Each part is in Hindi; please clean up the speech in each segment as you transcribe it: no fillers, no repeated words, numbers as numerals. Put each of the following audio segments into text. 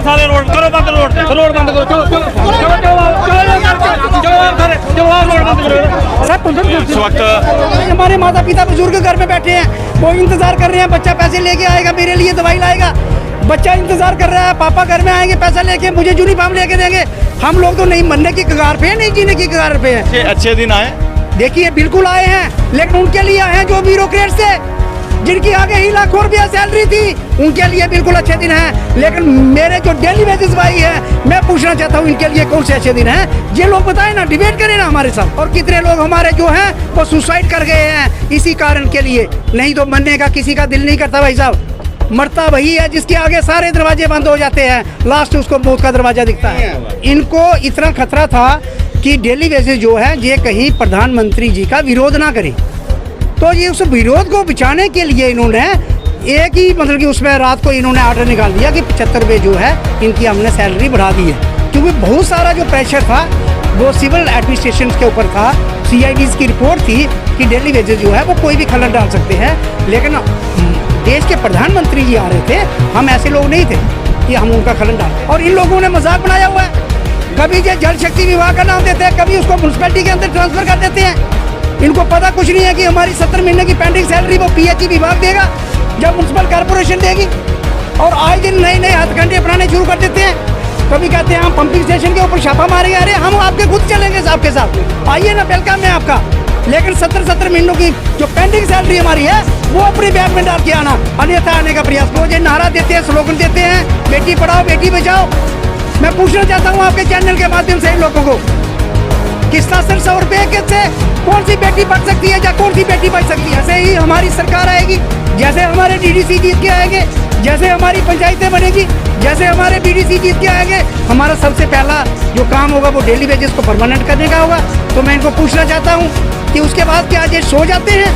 सारे रोड करो बंद, रोड बंद करो, इस वक्त हमारे माता पिता बुजुर्ग घर में बैठे हैं, वो इंतजार कर रहे हैं, बच्चा पैसे लेके आएगा, मेरे लिए दवाई लाएगा। बच्चा इंतजार कर रहा है, पापा घर में आएंगे, पैसा लेके मुझे यूनिफॉर्म लेके देंगे। हम लोग तो नहीं मरने की कगार पे हैं, नहीं जीने की कगार पे हैं। अच्छे दिन आए, देखिए बिल्कुल आए हैं, लेकिन उनके लिए आए हैं जो ब्यूरोक्रेट से, जिनकी आगे ही लाखों रुपया सैलरी थी, उनके लिए बिल्कुल अच्छे दिन हैं। लेकिन मेरे जो डेली वेजेस भाई है, मैं पूछना चाहता हूँ इनके लिए कौन से अच्छे दिन हैं? ये लोग बताए ना, डिबेट करें ना हमारे साथ। और कितने लोग हमारे जो हैं वो सुसाइड कर गए हैं इसी कारण के लिए। नहीं तो मरने का किसी का दिल नहीं करता भाई साहब। मरता वही है जिसके आगे सारे दरवाजे बंद हो जाते हैं, लास्ट उसको मौत का दरवाजा दिखता है। इनको इतना खतरा था कि डेली वेजेस जो है ये कहीं प्रधानमंत्री जी का विरोध ना करें, तो ये उस विरोध को बचाने के लिए इन्होंने एक ही मतलब कि उसमें रात को इन्होंने ऑर्डर निकाल दिया कि 75 रुपये जो है इनकी हमने सैलरी बढ़ा दी है। क्योंकि बहुत सारा जो प्रेशर था वो सिविल एडमिनिस्ट्रेशन के ऊपर था। CIDs की रिपोर्ट थी कि डेली वेजेस जो है वो कोई भी खलल डाल सकते हैं, लेकिन देश के प्रधानमंत्री जी आ रहे थे, हम ऐसे लोग नहीं थे कि हम उनका खलन डालें। और इन लोगों ने मजाक बनाया हुआ है, कभी ये जल शक्ति विभाग का नाम देते हैं, कभी उसको म्यूनसिपैलिटी के अंदर ट्रांसफर कर देते हैं। इनको पता कुछ नहीं है कि हमारी 70 महीने की पेंडिंग सैलरी वो PHE विभाग देगा, जब म्यूनसिपल कॉर्पोरेशन देगी। और आए दिन नए नए हथकंडे अपनाने शुरू कर देते हैं। कभी कहते हैं हम पंपिंग स्टेशन के ऊपर छापा मारेंगे, अरे हम आपके खुद चलेंगे आपके साथ, आइए ना, वेलकम है आपका। लेकिन 70 महीनों की जो पेंडिंग सैलरी हमारी है वो अपने बैग में डाल के आना, अन्यथा आने का प्रयास करो। ये नारा देते हैं, स्लोगन देते हैं, बेटी पढ़ाओ बेटी बचाओ। मैं पूछना चाहता हूँ आपके चैनल के माध्यम से इन लोगों को, किसका 100 रुपये से कौन सी बेटी पढ़ सकती है या कौन सी बेटी बच सकती है? ऐसे ही हमारी सरकार आएगी, जैसे हमारे DDC जीत के आएंगे, जैसे हमारी पंचायतें बनेगी, जैसे हमारे BDC जीत के आएंगे, हमारा सबसे पहला जो काम होगा वो डेली वेजेस को परमानेंट करने का होगा। तो मैं इनको पूछना चाहता हूँ कि उसके बाद क्या ये सो जाते हैं?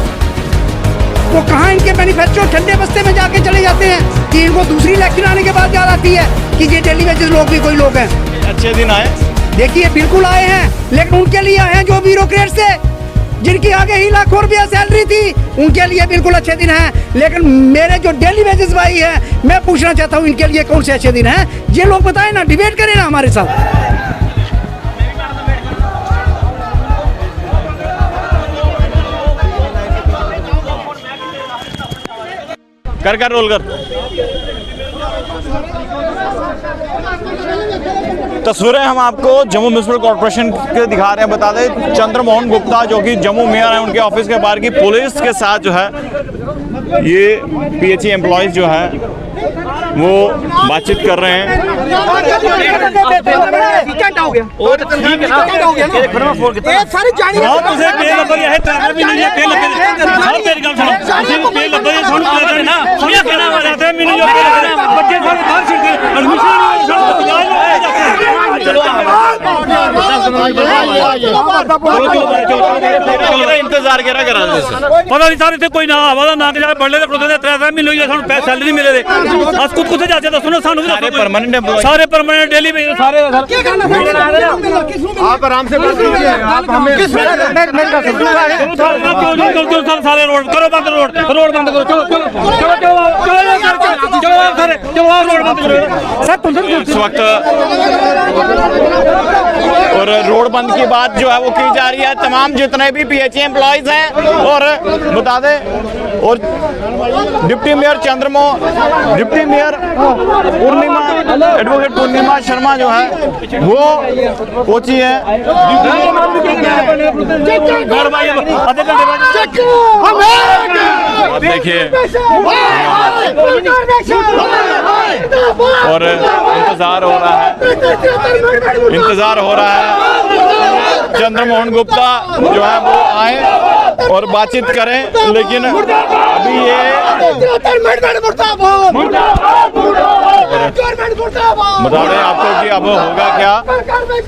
वो कहाँ इनके मैनिफेस्टो ठंडे बस्ते में जाके चले जाते हैं कि इनको दूसरी इलेक्शन आने के बाद याद आती है कि ये डेली वेजेस लोग भी कोई लोग हैं। अच्छे दिन आए, देखिए बिल्कुल आए हैं, लेकिन उनके लिए आए हैं जो ब्यूरोक्रेट से, जिनकी आगे ही लाखों रुपया सैलरी थी, उनके लिए बिल्कुल अच्छे दिन हैं। लेकिन मेरे जो डेली वेजेस भाई है, मैं पूछना चाहता हूँ इनके लिए कौन से अच्छे दिन हैं? ये लोग बताए ना, डिबेट करें ना हमारे साथ। कर रोल कर। तस्वीरें हम आपको जम्मू म्युनिसिपल कॉर्पोरेशन के दिखा रहे हैं। बता दें चंद्रमोहन गुप्ता जो कि जम्मू मेयर है, उनके ऑफिस के बाहर की पुलिस के साथ जो है ये PHE एम्प्लॉयज जो है वो बातचीत कर रहे हैं। इंतजार करा पता नहीं सारे कोई ना आवा ना बड़े त्रै महीने सैलरी मिले थे। अस खुद कुछ जाते दसो ना, सानू सारे परमानेंट डेली सारे आप आराम से सारे रोड करो बंद, रोड बंद करो, इस वक्त और रोड बंद की बात जो है वो की जा रही है। तमाम जितने भी PHE एम्प्लॉयज हैं, और बता दें और डिप्टी मेयर डिप्टी मेयर पूर्णिमा, एडवोकेट पूर्णिमा शर्मा जो है वो पहुंची है। अब देखिए और इंतजार हो रहा है चंद्रमोहन गुप्ता जो है वो आए और बातचीत करें, लेकिन अभी ये बता रहे हैं आपको कि अब होगा क्या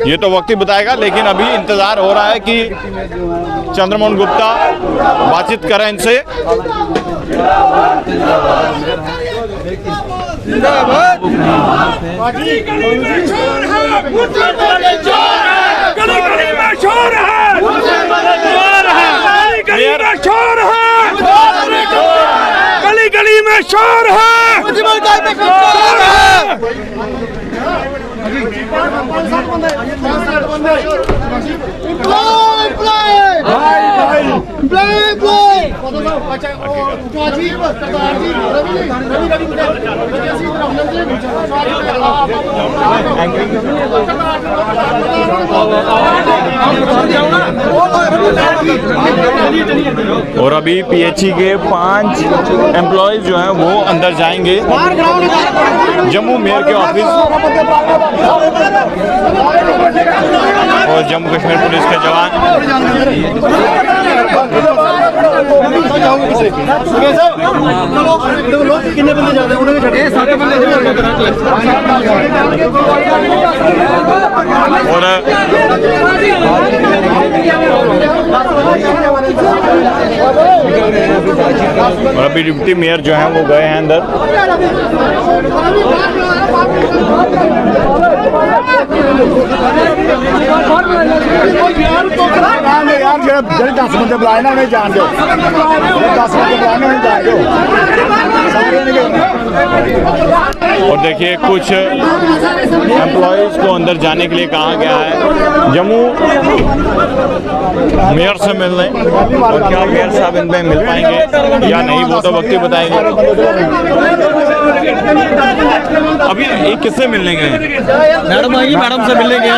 ये तो वक्त ही बताएगा। लेकिन अभी इंतजार हो रहा है कि चंद्रमोहन गुप्ता बातचीत करें इनसे। गली गली में शोर है, और अभी पीएचई के 5 एम्प्लॉयज जो हैं वो अंदर जाएंगे जम्मू मेयर के ऑफिस और जम्मू कश्मीर पुलिस के जवान। और अभी डिप्टी मेयर जो हैं वो गए हैं अंदर। यार जेह्ड़े 10 बंदे बुलाए ना उन्हें जान दो, 10 बंदे बुलाए ना उन्हें जान दो। और देखिए कुछ एम्प्लॉयज को अंदर जाने के लिए कहा गया है जम्मू मेयर से मिलने। और क्या मेयर साहब इनमें मिल पाएंगे या नहीं वो तो वक्त ही बताएंगे। अभी एक किससे मिलने गए? मैडम आएगी, मैडम से मिलने गए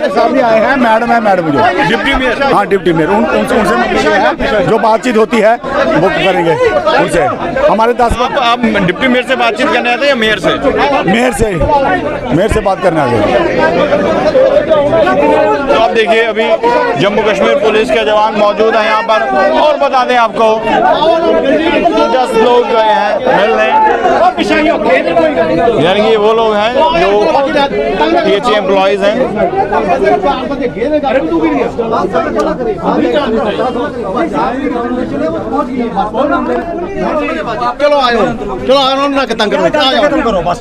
सामने आए हैं, मैडम है, मैडम जो डिप्टी मेयर। हाँ डिप्टी मेयर उनसे मिलने हैं, जो बातचीत होती है वो करेंगे उनसे। हमारे 10 आप डिप्टी मेयर से बातचीत करने आते हैं या मेयर से? मेयर से बात करने आते। तो आप देखिए अभी जम्मू कश्मीर पुलिस के जवान मौजूद हैं यहाँ पर। और बता दें आपको 10 लोग गए हैं मिलने, यानी कि वो लोग हैं जो पीएचई एम्प्लॉयज हैं। चलो आयो ना तंग करो बस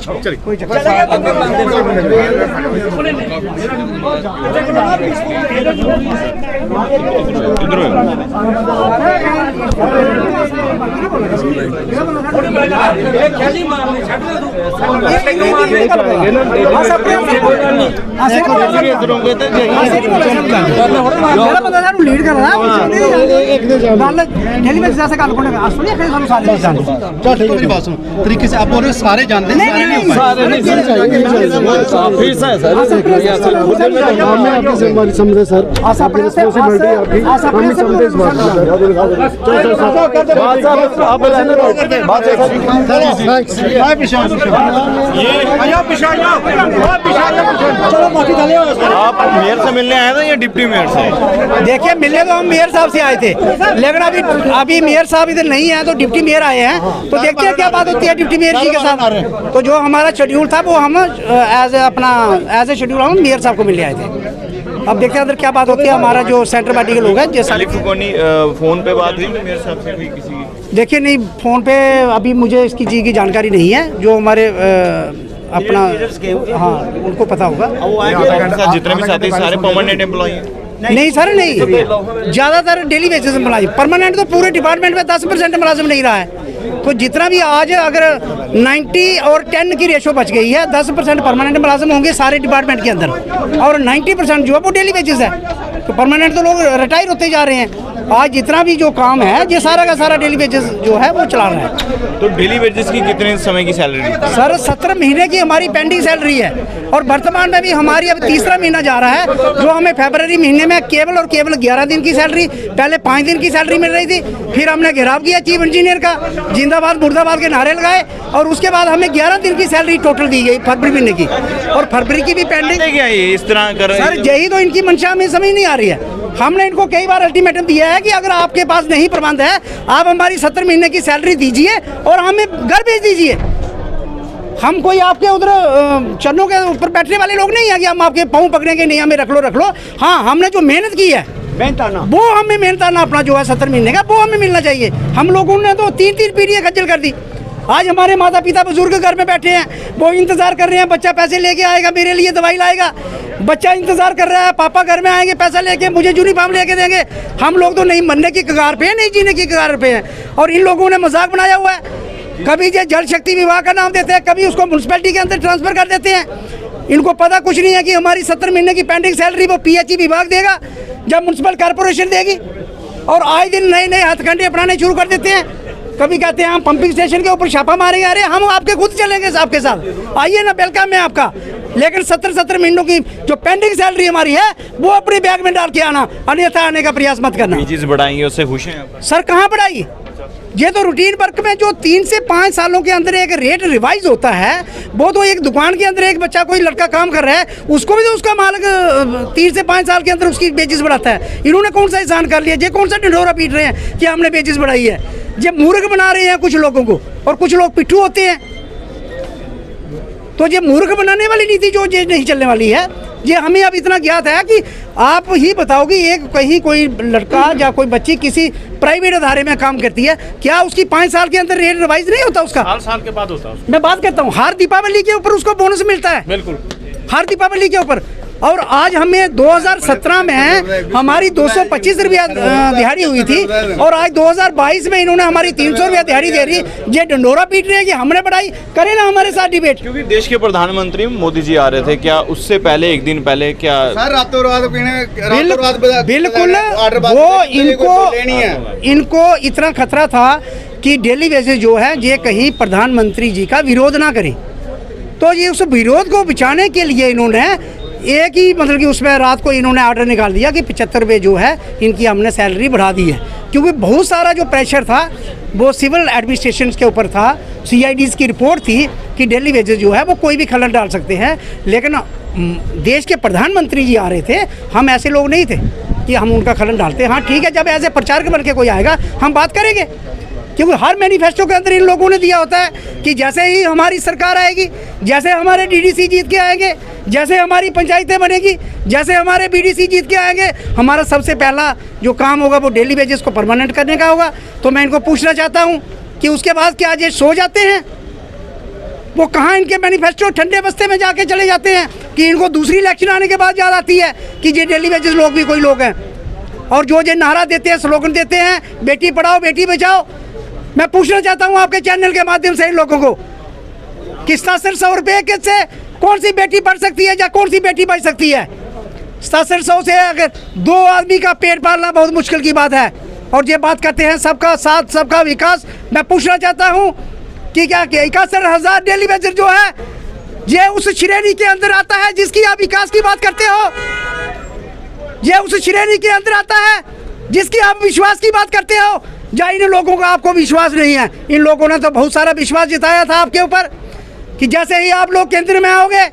लीड कर रहा तरीके से आप बोल रहे हो सारे जानते हैं। समझे सर आपकी रिस्पॉन्सिबिलिटी आपकी हम समझे इस बात आप मेयर से मिलने आए थे या डिप्टी मेयर से? देखिए मिलने तो हम मेयर साहब से आए थे, लेकिन अभी मेयर साहब इधर नहीं है तो डिप्टी मेयर आए हैं। तो देखते हैं क्या बात होती है डिप्टी मेयर जी के साथ। तो जो हमारा शेड्यूल था वो हम एज ए शेड्यूल हम मेयर साहब को मिलने आए थे। अब देखते हैं अंदर क्या बात होती है। हमारा जो सेंटर पार्टी के लोग हैं जैसे फोन पे बात हुई मेयर साहब से कोई किसी? देखिए नहीं, फोन पे अभी मुझे इसकी चीज़ की जानकारी नहीं है। जो हमारे अपना हाँ उनको पता होगा। जितने भी साथी सारे परमानेंट एम्प्लॉय हैं? नहीं सर नहीं, ज़्यादातर डेली बेसिस में मुलाजिम। परमानेंट तो पूरे डिपार्टमेंट में 10% मुलाजिम नहीं रहा है। तो जितना भी आज अगर 90 और 10 की रेशो बच गई है, 10% परमानेंट मुलाजिम होंगे सारे डिपार्टमेंट के अंदर और 90% जो है वो डेली बेसिस है। तो परमानेंट तो लोग रिटायर होते जा रहे हैं। आज जितना भी जो काम है ये सारा का सारा डेली बेसिस जो है वो चला रहा है। तो डेली बेसिस की कितने समय की सैलरी? सर 17 महीने की हमारी पेंडिंग सैलरी है और वर्तमान में भी हमारी अब तीसरा महीना जा रहा है। जो हमें फरवरी महीने में केवल और केवल 11 दिन की सैलरी, पहले 5 दिन की सैलरी मिल रही थी। फिर हमने घेराव किया चीफ इंजीनियर का, जिंदाबाद मुर्दाबाद के नारे लगाए और उसके बाद हमें 11 दिन की सैलरी टोटल दी गई फरवरी महीने की। और फरवरी की भी पेंडिंग क्या ये इस तरह कर रहे हैं? सर यही तो इनकी मंशा हमें समझ नहीं आ रही है। हमने इनको कई बार अल्टीमेटम दिया है कि अगर आपके पास नहीं प्रबंध है आप हमारी 70 महीने की सैलरी दीजिए और हमें घर भेज दीजिए। हम कोई आपके उधर चरणों के ऊपर बैठने वाले लोग नहीं है कि हम आपके पाँव पकड़ेंगे, नहीं हमें रख लो। हाँ हमने जो मेहनत की है वो हमें मेहनताना अपना जो है 70 महीने का वो हमें मिलना चाहिए। हम लोगों ने तो 3 पीढ़ियाँ खज्जल कर दी। आज हमारे माता पिता बुजुर्ग घर में बैठे हैं, वो इंतजार कर रहे हैं बच्चा पैसे लेके आएगा, मेरे लिए दवाई लाएगा। बच्चा इंतजार कर रहा है, पापा घर में आएंगे पैसा लेके, मुझे यूनिफॉर्म लेके देंगे। हम लोग तो नहीं मरने की कगार पे हैं, नहीं जीने की कगार पे हैं। और इन लोगों ने मजाक बनाया हुआ है, कभी ये जल शक्ति विभाग का नाम देते हैं, कभी उसको म्यूनसिपैलिटी के अंदर ट्रांसफर कर देते हैं। इनको पता कुछ नहीं है कि हमारी 70 महीने की पेंडिंग सैलरी वो PHE विभाग देगा, जब म्यूनसिपल कॉर्पोरेशन देगी। और आए दिन नए नए हथकंडे अपनाने शुरू कर देते हैं। कभी कहते हैं हम पंपिंग स्टेशन के ऊपर छापा मारेंगे, अरे हम आपके खुद चलेंगे आपके साथ, आइए ना, वेलकम है आपका। लेकिन 70 महीनों की जो पेंडिंग सैलरी हमारी है वो अपने बैग में डाल के आना, अन्यथा आने का प्रयास मत करना। वेजेस बढ़ाएंगे, उससे खुश हैं सर? कहाँ बढ़ाई? ये तो रूटीन वर्क में जो 3 से 5 सालों के अंदर एक रेट रिवाइज होता है, वो तो एक दुकान के अंदर एक बच्चा कोई लड़का काम कर रहा है, उसको भी तो उसका मालिक 3 से 5 साल के अंदर उसकी वेजेस बढ़ाता है। इन्होंने कौन सा एहसान कर लिया? ये कौन सा ढिंढोरा पीट रहे हैं कि हमने वेजेस बढ़ाई है? ये मूर्ख बना रहे हैं कुछ लोगों को, और कुछ लोग पिट्ठू होते हैं। तो ये मूर्ख बनाने वाली नीति जो ये नहीं चलने वाली है, ये हमें अब इतना ज्ञात है कि आप ही बताओ कि एक कहीं कोई लड़का या कोई बच्ची किसी प्राइवेट अदारे में काम करती है, क्या उसकी 5 साल के अंदर रेट रिवाइज नहीं होता उसका? साल के बाद होता है। मैं बात करता हूँ, हर दीपावली के ऊपर उसको बोनस मिलता है, बिल्कुल हर दीपावली के ऊपर। और आज हमें 2017 में हमारी 225 रुपया दिहाड़ी हुई थी, और आज 2022 में इन्होंने हमारी 300 रुपया दिहाड़ी दे रही। ये डंडोरा पीट रहे हैं कि हमने बढ़ाई, करें ना हमारे साथ डिबेट। क्योंकि देश के प्रधानमंत्री मोदी जी आ रहे थे, क्या उससे पहले एक दिन पहले क्या सर रातों रात बिल्कुल वो इनको इतना खतरा था कि डेली वेजेस जो है ये कहीं प्रधानमंत्री जी का विरोध ना करें। तो ये उस विरोध को बचाने के लिए इन्होंने एक ही मतलब कि उसमें रात को इन्होंने ऑर्डर निकाल दिया कि 75 रुपये जो है इनकी हमने सैलरी बढ़ा दी है। क्योंकि बहुत सारा जो प्रेशर था वो सिविल एडमिनिस्ट्रेशन के ऊपर था, CIDs की रिपोर्ट थी कि डेली वेजेस जो है वो कोई भी खलल डाल सकते हैं। लेकिन देश के प्रधानमंत्री जी आ रहे थे, हम ऐसे लोग नहीं थे कि हम उनका खलल डालते। हाँ ठीक है, जब ऐसे प्रचारक बन के कोई आएगा हम बात करेंगे, क्योंकि हर मैनिफेस्टो के अंदर इन लोगों ने दिया होता है कि जैसे ही हमारी सरकार आएगी, जैसे हमारे DDC जीत के आएंगे, जैसे हमारी पंचायतें बनेगी, जैसे हमारे BDC जीत के आएंगे, हमारा सबसे पहला जो काम होगा वो डेली वेजेस को परमानेंट करने का होगा। तो मैं इनको पूछना चाहता हूँ कि उसके बाद क्या ये सो जाते हैं? वो कहाँ इनके मैनिफेस्टो ठंडे बस्ते में जाके चले जाते हैं कि इनको दूसरी इलेक्शन आने के बाद याद आती है कि ये डेली वेजेस लोग भी कोई लोग हैं। और जो ये नारा देते हैं, स्लोगन देते हैं, बेटी पढ़ाओ बेटी बचाओ, मैं पूछना चाहता हूं आपके चैनल के माध्यम से इन लोगों को कि 700 रुपये के से कौन सी बेटी पढ़ सकती है या कौन सी बेटी बच सकती है? 700 से अगर 2 आदमी का पेट पालना बहुत मुश्किल की बात है। और ये बात करते हैं सबका साथ सबका विकास। मैं पूछना चाहता हूं कि क्या 71,000 डेली वेजेस जो है ये उस श्रेणी के अंदर आता है जिसकी आप विकास की बात करते हो? ये उस श्रेणी के अंदर आता है जिसकी आप विश्वास की बात करते हो? या इन लोगों का आपको विश्वास नहीं है? इन लोगों ने तो बहुत सारा विश्वास जताया था आपके ऊपर कि जैसे ही आप लोग केंद्र में आओगे,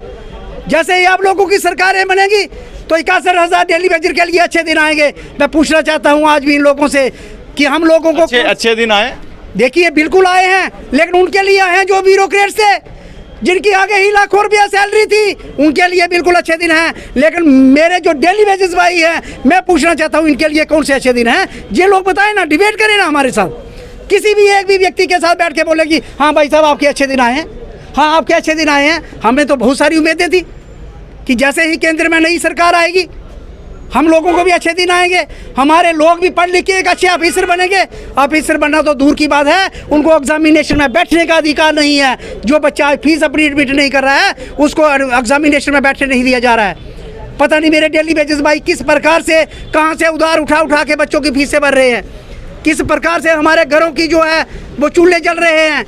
जैसे ही आप लोगों की सरकारें बनेगी तो 71,000 डेली वेजेस के लिए अच्छे दिन आएंगे। मैं पूछना चाहता हूं आज भी इन लोगों से कि हम लोगों को अच्छे दिन आए? देखिए बिल्कुल आए हैं, लेकिन उनके लिए आए हैं जो ब्यूरोक्रेट्स थे, जिनकी आगे ही लाखों रुपया सैलरी थी, उनके लिए बिल्कुल अच्छे दिन हैं। लेकिन मेरे जो डेली वेजेस भाई हैं, मैं पूछना चाहता हूं इनके लिए कौन से अच्छे दिन हैं? ये लोग बताएं ना, डिबेट करें ना हमारे साथ, किसी भी एक भी व्यक्ति के साथ बैठ के बोले कि हाँ भाई साहब आपके अच्छे दिन आए हैं, हाँ आपके अच्छे दिन आए हैं। हमें तो बहुत सारी उम्मीदें थी कि जैसे ही केंद्र में नई सरकार आएगी हम लोगों को भी अच्छे दिन आएंगे, हमारे लोग भी पढ़ लिख के एक अच्छे ऑफिसर बनेंगे। ऑफिसर बनना तो दूर की बात है, उनको एग्जामिनेशन में बैठने का अधिकार नहीं है। जो बच्चा फीस अपनी एडमिट नहीं कर रहा है उसको एग्जामिनेशन में बैठने नहीं दिया जा रहा है। पता नहीं मेरे डेली वेजेस भाई किस प्रकार से कहाँ से उधार उठा उठा के बच्चों की फीसें भर रहे हैं, किस प्रकार से हमारे घरों की जो है वो चूल्हे जल रहे हैं,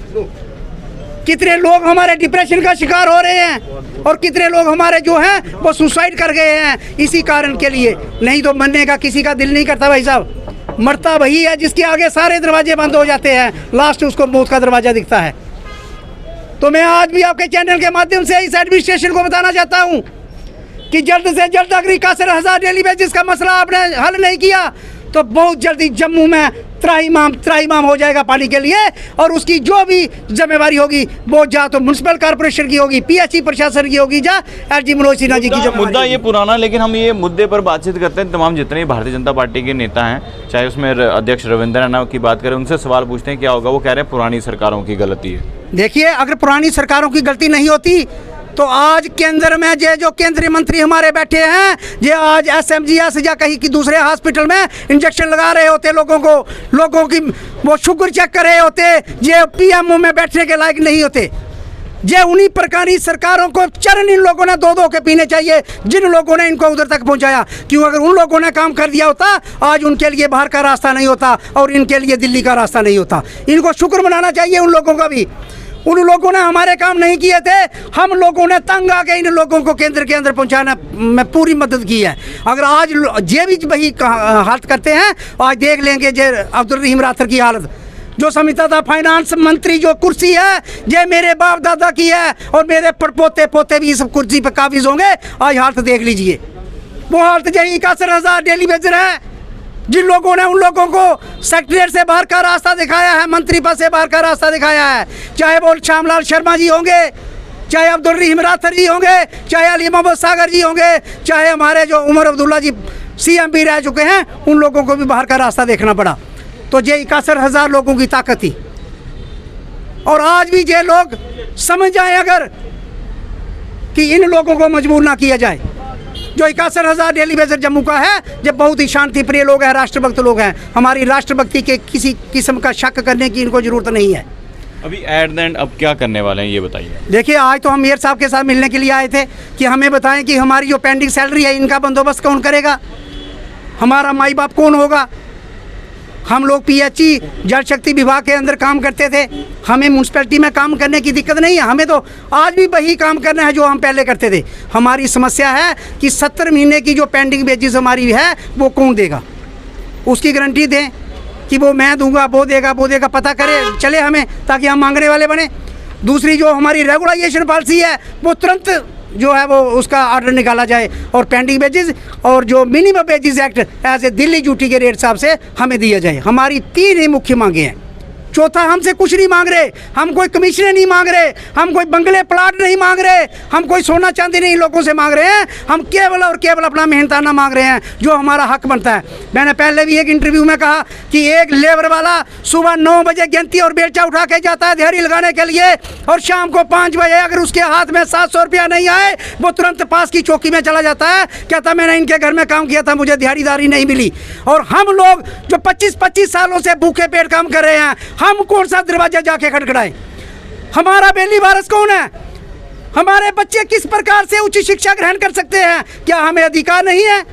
कितने लोग हमारे डिप्रेशन का शिकार हो रहे हैं और कितने लोग हमारे जो हैं वो सुसाइड कर गए हैं इसी कारण के लिए। नहीं तो मरने का किसी का दिल नहीं करता भाई साहब, मरता वही है जिसके आगे सारे दरवाजे बंद हो जाते हैं, लास्ट उसको मौत का दरवाजा दिखता है। तो मैं आज भी आपके चैनल के माध्यम से इस एडमिनिस्ट्रेशन को बताना चाहता हूँ कि जल्द से जल्द अगर 71,000 डेली वेजेस का मसला आपने हल नहीं किया तो बहुत जल्दी जम्मू में त्राहिमाम हो जाएगा पानी के लिए, और उसकी जो भी जिम्मेवारी होगी वो जा तो म्यूनसिपल कॉर्पोरेशन की होगी, PHE प्रशासन की होगी, जा LG मनोज सिन्हा जी की। मुद्दा ये पुराना, लेकिन हम ये मुद्दे पर बातचीत करते हैं तमाम जितने भारतीय जनता पार्टी के नेता हैं, चाहे उसमें अध्यक्ष रविंद्र रैना की बात करें, उनसे सवाल पूछते हैं क्या होगा। वो कह रहे हैं पुरानी सरकारों की गलती है। देखिए अगर पुरानी सरकारों की गलती नहीं होती तो आज केंद्र में जो केंद्रीय मंत्री हमारे बैठे हैं, ये आज SMGS या कहीं की दूसरे हॉस्पिटल में इंजेक्शन लगा रहे होते लोगों की वो शुगर चेक कर रहे होते, ये PMO में बैठने के लायक नहीं होते। ये उन्हीं प्रकार की सरकारों को चरण इन लोगों ने दो के पीने चाहिए जिन लोगों ने इनको उधर तक पहुंचाया। क्यों, अगर उन लोगों ने काम कर दिया होता आज उनके लिए बाहर का रास्ता नहीं होता और इनके लिए दिल्ली का रास्ता नहीं होता। इनको शुक्र मनाना चाहिए उन लोगों का भी। उन लोगों ने हमारे काम नहीं किए थे, हम लोगों ने तंग आके इन लोगों को केंद्र के अंदर पहुंचाने में पूरी मदद की है। अगर आज ये भी वही हालत करते हैं, आज देख लेंगे जे अब्दुल रहीम राथर की हालत। जो समझता था फाइनेंस मंत्री जो कुर्सी है ये मेरे बाप दादा की है और मेरे पड़पोते पोते भी इस कुर्सी पर काबिज होंगे, आज हालत देख लीजिए। वो हालत यही 61,000 डेली वेजर है जिन लोगों ने उन लोगों को सेक्रेटरीट से बाहर का रास्ता दिखाया है, मंत्री पद से बाहर का रास्ता दिखाया है। चाहे वो श्यामलाल शर्मा जी होंगे, चाहे अब्दुल रहीम राथर जी होंगे, चाहे अली मोहम्मद सागर जी होंगे, चाहे हमारे जो उमर अब्दुल्ला जी CM भी रह चुके हैं, उन लोगों को भी बाहर का रास्ता देखना पड़ा। तो ये 61,000 लोगों की ताकत थी। और आज भी ये लोग समझ जाए अगर कि इन लोगों को मजबूर ना किया जाए। जो 61,000 डेली वेजर जम्मू का है, जब बहुत ही शांति प्रिय लोग हैं, राष्ट्रभक्त लोग हैं। हमारी राष्ट्रभक्ति के किसी किस्म का शक करने की इनको जरूरत नहीं है। अभी एट द एंड अब क्या करने वाले हैं ये बताइए। देखिए, आज तो हम मेयर साहब के साथ मिलने के लिए आए थे कि हमें बताएं कि हमारी जो पेंडिंग सैलरी है इनका बंदोबस्त कौन करेगा, हमारा माई बाप कौन होगा। हम लोग PHE जल शक्ति विभाग के अंदर काम करते थे, हमें म्यूनसिपैलिटी में काम करने की दिक्कत नहीं है। हमें तो आज भी वही काम करना है जो हम पहले करते थे। हमारी समस्या है कि 70 महीने की जो पेंडिंग वेजेस हमारी है वो कौन देगा, उसकी गारंटी दें कि वो मैं दूंगा, वो देगा, पता करे चले हमें, ताकि हम मांगने वाले बने। दूसरी जो हमारी रेगुलाइजेशन पॉलिसी है वो तुरंत जो है वो उसका ऑर्डर निकाला जाए और पेंडिंग वेजेस और जो minimum wages act as a Delhi duty के रेट हिसाब से हमें दिया जाए। हमारी 3 ही मुख्य मांगे हैं। चौथा, हमसे कुछ नहीं मांग रहे, हम कोई कमीशन नहीं मांग रहे, हम कोई बंगले प्लाट नहीं मांग रहे, हम कोई सोना चांदी नहीं लोगों से मांग रहे हैं। हम केवल और केवल अपना मेहनताना मांग रहे हैं जो हमारा हक बनता है। मैंने पहले भी एक इंटरव्यू में कहा कि एक लेबर वाला सुबह 9 बजे गिनती और बेलचा उठा के जाता है दिहाड़ी लगाने के लिए, और शाम को 5 बजे अगर उसके हाथ में 700 रुपया नहीं आए वो तुरंत पास की चौकी में चला जाता है, कहता मैंने इनके घर में काम किया था, मुझे दिहाड़ीदारी नहीं मिली। और हम लोग जो 25-25 सालों से भूखे पेट काम कर रहे हैं, हम कौन सा दरवाजा जाके खटखटाएं? हमारा बेली वारस कौन है? हमारे बच्चे किस प्रकार से उच्च शिक्षा ग्रहण कर सकते हैं? क्या हमें अधिकार नहीं है?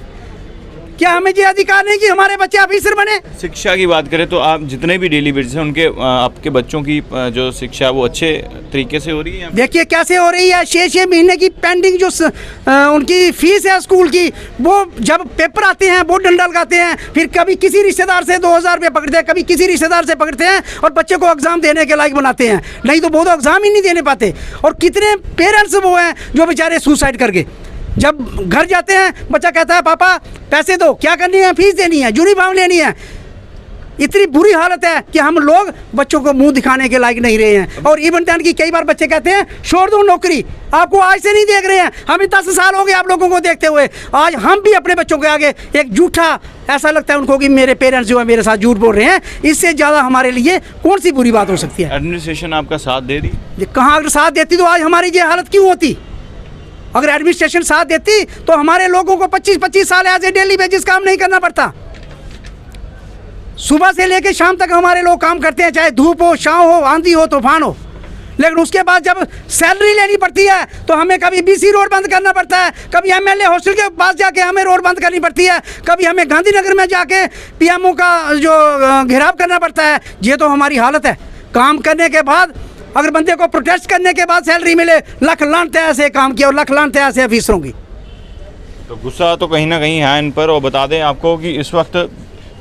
क्या हमें ये अधिकार नहीं कि हमारे बच्चे ऑफिसर बने? शिक्षा की बात करें तो आप जितने भी डेली वेजेस हैं उनके आपके बच्चों की जो शिक्षा वो अच्छे तरीके से हो रही है? देखिए कैसे हो रही है। 6 महीने की पेंडिंग जो उनकी फीस है स्कूल की, वो जब पेपर आते हैं वो डंडा लगाते हैं, फिर कभी किसी रिश्तेदार से 2,000 रुपये पकड़ते हैं, कभी किसी रिश्तेदार से पकड़ते हैं और बच्चे को एग्जाम देने के लायक बनाते हैं। नहीं तो वो तो एग्जाम ही नहीं देने पाते। और कितने पेरेंट्स वो हैं जो बेचारे सुसाइड करके जब घर जाते हैं, बच्चा कहता है पापा पैसे दो, क्या करनी है? फीस देनी है, यूनिफॉर्म लेनी है। इतनी बुरी हालत है कि हम लोग बच्चों को मुंह दिखाने के लायक नहीं रहे हैं। और इवन दैन की कई बार बच्चे कहते हैं छोड़ दो नौकरी, आपको आज से नहीं देख रहे हैं, हमें 10 साल हो गए आप लोगों को देखते हुए। आज हम भी अपने बच्चों के आगे एक झूठा, ऐसा लगता है उनको कि मेरे पेरेंट्स जो है मेरे साथ झूठ बोल रहे हैं। इससे ज़्यादा हमारे लिए कौन सी बुरी बात हो सकती है? एडमिनिस्ट्रेशन आपका साथ दे रही? कहाँ अगर साथ देती तो आज हमारी ये हालत क्यों होती? अगर एडमिनिस्ट्रेशन साथ देती तो हमारे लोगों को 25-25 साल एज ए डेली वेजेस काम नहीं करना पड़ता। सुबह से लेकर शाम तक हमारे लोग काम करते हैं, चाहे धूप हो, छाँव हो, आंधी हो, तूफान हो। लेकिन उसके बाद जब सैलरी लेनी पड़ती है तो हमें कभी BC रोड बंद करना पड़ता है, कभी MLA हॉस्टल के पास जाके हमें रोड बंद करनी पड़ती है, कभी हमें गांधीनगर में जाके PMO का जो घेराव करना पड़ता है। ये तो हमारी हालत है। काम करने के बाद अगर बंदे को प्रोटेस्ट करने के बाद सैलरी मिले, लख लानते ऐसे काम किया और लख लानते ऐसे ऑफिसरों की। तो गुस्सा तो कहीं ना कहीं है इन पर। और बता दें आपको कि इस वक्त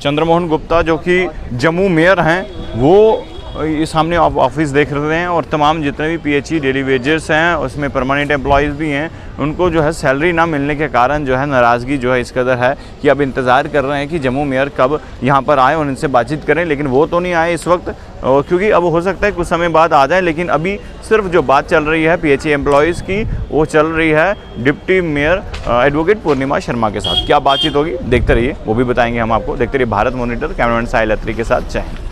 चंद्रमोहन गुप्ता जो कि जम्मू मेयर हैं, वो ये सामने आप ऑफिस देख रहे हैं, और तमाम जितने भी PHE डेली वेजर्स हैं उसमें परमानेंट एम्प्लॉयज़ भी हैं, उनको जो है सैलरी ना मिलने के कारण जो है नाराज़गी जो है इस कदर है कि अब इंतज़ार कर रहे हैं कि जम्मू मेयर कब यहाँ पर आए और इनसे बातचीत करें। लेकिन वो तो नहीं आए इस वक्त, क्योंकि अब हो सकता है कुछ समय बाद आ जाए। लेकिन अभी सिर्फ जो बात चल रही है PHE एम्प्लॉयज़ की, वो चल रही है डिप्टी मेयर एडवोकेट पूर्णिमा शर्मा के साथ। क्या बातचीत होगी देखते रहिए, वो भी बताएंगे हम आपको। देखते रहिए भारत मॉनिटर। कैमरामैन साहिल अत्री के साथ। जय हिंद।